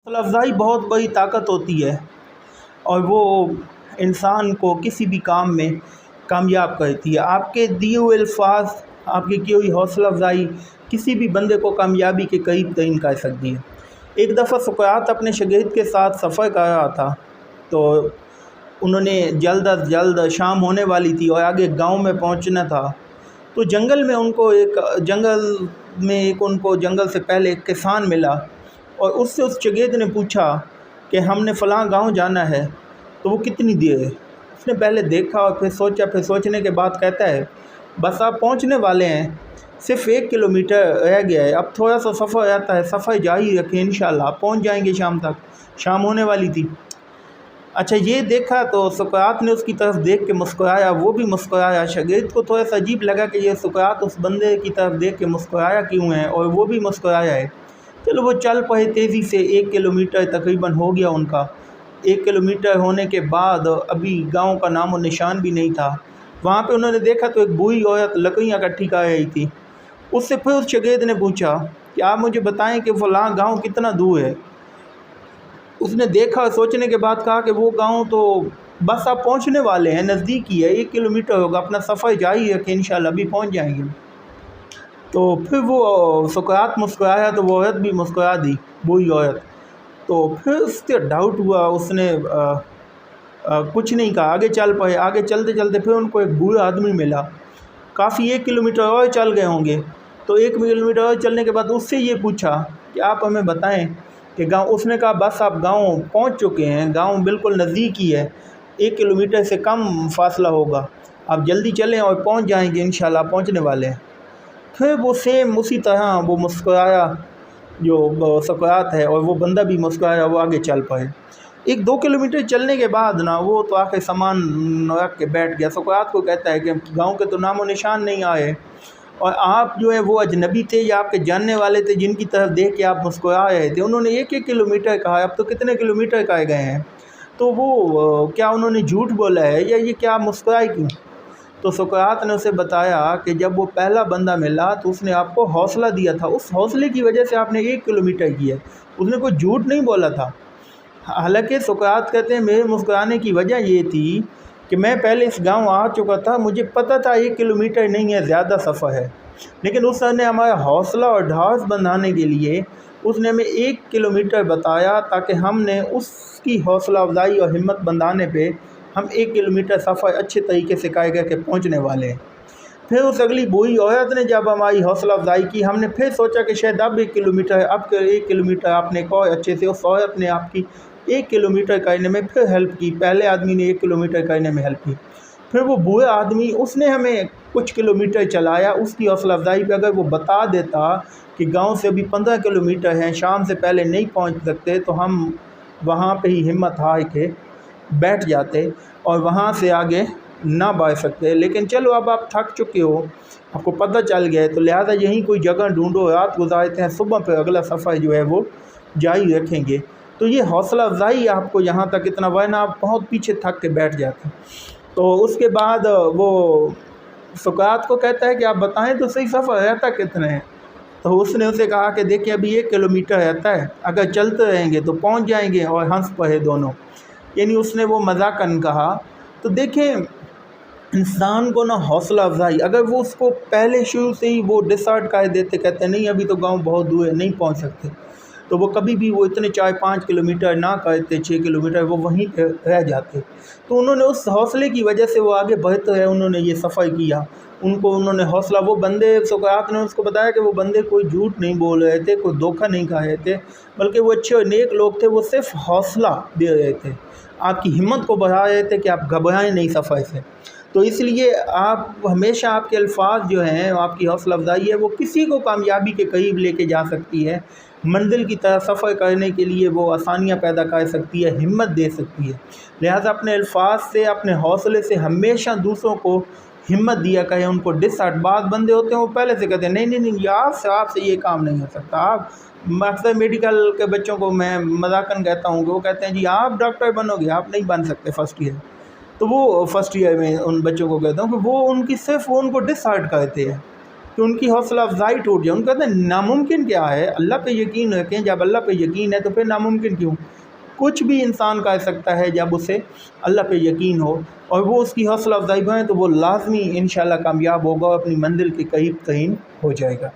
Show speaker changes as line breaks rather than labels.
حوصلہ افزائی بہت بڑی طاقت ہوتی ہے اور وہ انسان کو کسی بھی کام میں کامیاب کرتی ہے۔ آپ کے دیے ہوئے الفاظ، آپ کی ہوئی حوصلہ افزائی کسی بھی بندے کو کامیابی کے قریب ترین کر سکتی ہے۔ ایک دفعہ سقراط اپنے شاگرد کے ساتھ سفر کر رہا تھا، تو انہوں نے جلد از جلد شام ہونے والی تھی اور آگے گاؤں میں پہنچنا تھا۔ تو جنگل سے پہلے ایک کسان ملا اور اس سے اس شاگرد نے پوچھا کہ ہم نے فلاں گاؤں جانا ہے، تو وہ کتنی دیر ہے؟ اس نے پہلے دیکھا اور پھر سوچا، پھر سوچنے کے بعد کہتا ہے بس آپ پہنچنے والے ہیں، صرف 1 کلومیٹر رہ گیا ہے، اب تھوڑا سا سفر رہتا ہے، سفر جاری رکھیں، انشاءاللہ آپ پہنچ جائیں گے شام تک۔ شام ہونے والی تھی۔ اچھا، یہ دیکھا تو سقراط نے اس کی طرف دیکھ کے مسکرایا، وہ بھی مسکرایا۔ شاگرد کو تھوڑا سا عجیب لگا کہ یہ سقراط اس بندے کی طرف دیکھ کے مسکرایا کیوں ہے، اور وہ بھی مسکرایا ہے۔ چلو وہ چل پڑے تیزی سے، 1 کلومیٹر تقریباً ہو گیا ان کا۔ 1 کلومیٹر ہونے کے بعد ابھی گاؤں کا نام و نشان بھی نہیں تھا۔ وہاں پہ انہوں نے دیکھا تو ایک بوڑھی عورت لکڑیاں اکٹھی کر رہی تھی۔ اس سے پھر اس شاگرد نے پوچھا کہ آپ مجھے بتائیں کہ فلاں گاؤں کتنا دور ہے؟ اس نے دیکھا اور سوچنے کے بعد کہا کہ وہ گاؤں تو بس آپ پہنچنے والے ہیں، نزدیک ہی ہے، 1 کلومیٹر ہوگا، اپنا سفر جاری رکھیں، انشاءاللہ ابھی پہنچ جائیں گے۔ تو پھر وہ سقراط مسکرایا تو وہ عورت بھی مسکرا دی، بوڑھی عورت۔ تو پھر اس سے ڈاؤٹ ہوا، اس نے کچھ نہیں کہا، آگے چل پڑے۔ آگے چلتے چلتے پھر ان کو ایک بوڑھا آدمی ملا، کافی 1 کلومیٹر اور چل گئے ہوں گے۔ تو 1 کلومیٹر اور چلنے کے بعد اس سے یہ پوچھا کہ آپ ہمیں بتائیں کہ گاؤں، اس نے کہا بس آپ گاؤں پہنچ چکے ہیں، گاؤں بالکل نزدیک ہی ہے، 1 کلومیٹر سے کم فاصلہ ہوگا، آپ جلدی چلیں اور پہنچ جائیں گے، انشاءاللہ پہنچنے والے ہیں۔ پھر وہ سیم اسی طرح وہ مسکرایا جو سقراط ہے، اور وہ بندہ بھی مسکرایا، وہ آگے چل پائے۔ 1-2 کلومیٹر چلنے کے بعد وہ تو آخر سامان رکھ کے بیٹھ گیا۔ سقراط کو کہتا ہے کہ گاؤں کے تو نام و نشان نہیں آئے، اور آپ جو ہے وہ اجنبی تھے یا آپ کے جاننے والے تھے جن کی طرف دیکھ کے آپ مسکرا رہے تھے؟ انہوں نے 1 کلومیٹر کہا ہے، اب تو کتنے کلومیٹر کہے گئے ہیں؟ تو وہ کیا انہوں نے جھوٹ بولا ہے یا یہ کیا مسکرائے کیوں؟ تو سقراط نے اسے بتایا کہ جب وہ پہلا بندہ ملا تو اس نے آپ کو حوصلہ دیا تھا، اس حوصلے کی وجہ سے آپ نے 1 کلومیٹر کیا، اس نے کوئی جھوٹ نہیں بولا تھا۔ حالانکہ سقراط کہتے ہیں میرے مسکرانے کی وجہ یہ تھی کہ میں پہلے اس گاؤں آ چکا تھا، مجھے پتہ تھا 1 کلومیٹر نہیں ہے، زیادہ سفر ہے، لیکن اس نے ہمارا حوصلہ اور ڈھارس بندھانے کے لیے اس نے ہمیں 1 کلومیٹر بتایا، تاکہ ہم نے اس کی حوصلہ افزائی اور ہمت بندھانے پہ ہم 1 کلومیٹر سفر اچھے طریقے سے کر کے پہنچنے والے ہیں۔ پھر اس اگلی بوڑھی عورت نے جب ہماری حوصلہ افزائی کی، ہم نے پھر سوچا کہ شاید اب 1 کلومیٹر ہے، اب 1 کلومیٹر آپ نے ایک اور اچھے سے اس عورت نے آپ کی 1 کلومیٹر کرنے میں پھر ہیلپ کی، پہلے آدمی نے 1 کلومیٹر کرنے میں ہیلپ کی۔ پھر وہ بوڑھا آدمی اس نے ہمیں کچھ کلومیٹر چلایا، اس کی حوصلہ افزائی پہ اگر وہ بتا دیتا کہ گاؤں سے ابھی 15 کلومیٹر ہیں، شام سے پہلے نہیں پہنچ سکتے، تو ہم وہاں پہ ہی ہمت ہار کے بیٹھ جاتے اور وہاں سے آگے نہ بڑھ سکتے۔ لیکن چلو اب آپ تھک چکے ہو، آپ کو پتہ چل گیا ہے، تو لہٰذا یہیں کوئی جگہ ڈھونڈو، رات گزارتے ہیں، صبح پہ اگلا سفر جو ہے وہ جاری رکھیں گے۔ تو یہ حوصلہ افزائی آپ کو یہاں تک اتنا، ورنہ آپ بہت پیچھے تھک کے بیٹھ جاتے ہیں۔ تو اس کے بعد وہ سقراط کو کہتا ہے کہ آپ بتائیں تو صحیح سفر رہتا کتنا ہے؟ تو اس نے اسے کہا کہ دیکھیں ابھی 1 کلومیٹر رہتا ہے، اگر چلتے رہیں گے تو پہنچ جائیں گے، اور ہنس پڑے دونوں، یعنی اس نے وہ مذاقاً کہا۔ تو دیکھیں انسان کو حوصلہ افزائی، اگر وہ اس کو پہلے شروع سے ہی وہ ڈسارڈ کر دیتے، کہتے ہیں نہیں ابھی تو گاؤں بہت دور ہے، نہیں پہنچ سکتے، تو وہ کبھی بھی وہ اتنے 4-5 کلومیٹر نہ کرتے، 6 کلومیٹر، وہ وہیں پہ رہ جاتے۔ تو انہوں نے اس حوصلے کی وجہ سے وہ آگے بڑھتے رہے، انہوں نے یہ سفر کیا، انہوں نے حوصلہ، وہ بندے سقراط نے اس کو بتایا کہ وہ بندے کوئی جھوٹ نہیں بول رہے تھے، کوئی دھوکہ نہیں کھا رہے تھے، بلکہ وہ اچھے اور نیک لوگ تھے، وہ صرف حوصلہ دے رہے تھے، آپ کی ہمت کو بڑھا رہے تھے کہ آپ گھبرائیں نہیں سفر سے۔ تو اس لیے آپ ہمیشہ، آپ کے الفاظ جو ہیں، آپ کی حوصلہ افزائی ہے، وہ کسی کو کامیابی کے قریب لے کے جا سکتی ہے، منزل کی طرف سفر کرنے کے لیے وہ آسانیاں پیدا کر سکتی ہے، ہمت دے سکتی ہے۔ لہٰذا اپنے الفاظ سے، اپنے حوصلے سے ہمیشہ دوسروں کو ہمت دیا کریں، ان کو بعض بندے ہوتے ہیں وہ پہلے سے کہتے ہیں نہیں نہیں نہیں، آپ سے یہ کام نہیں ہو سکتا۔ آپ اکثر میڈیکل کے بچوں کو میں مذاقاً کہتا ہوں کہ وہ کہتے ہیں جی آپ ڈاکٹر بنو گے، آپ نہیں بن سکتے فرسٹ ایئر۔ تو وہ فرسٹ ایئر میں ان بچوں کو کہتا ہوں کہ وہ ان کی صرف وہ ان کو ڈسہارٹ کرتے ہیں، کہ ان کی حوصلہ افزائی ٹوٹ جائے. ان کہتے ہیں ناممکن کیا ہے, اللہ پہ یقین رکھیں. جب اللہ پہ یقین ہے تو پھر ناممکن کیوں؟ کچھ بھی انسان کر سکتا ہے جب اسے اللہ پہ یقین ہو اور وہ اس کی حوصلہ افزائی بنائے تو وہ لازمی انشاءاللہ کامیاب ہوگا اور اپنی منزل کے قریب ترین ہو جائے گا.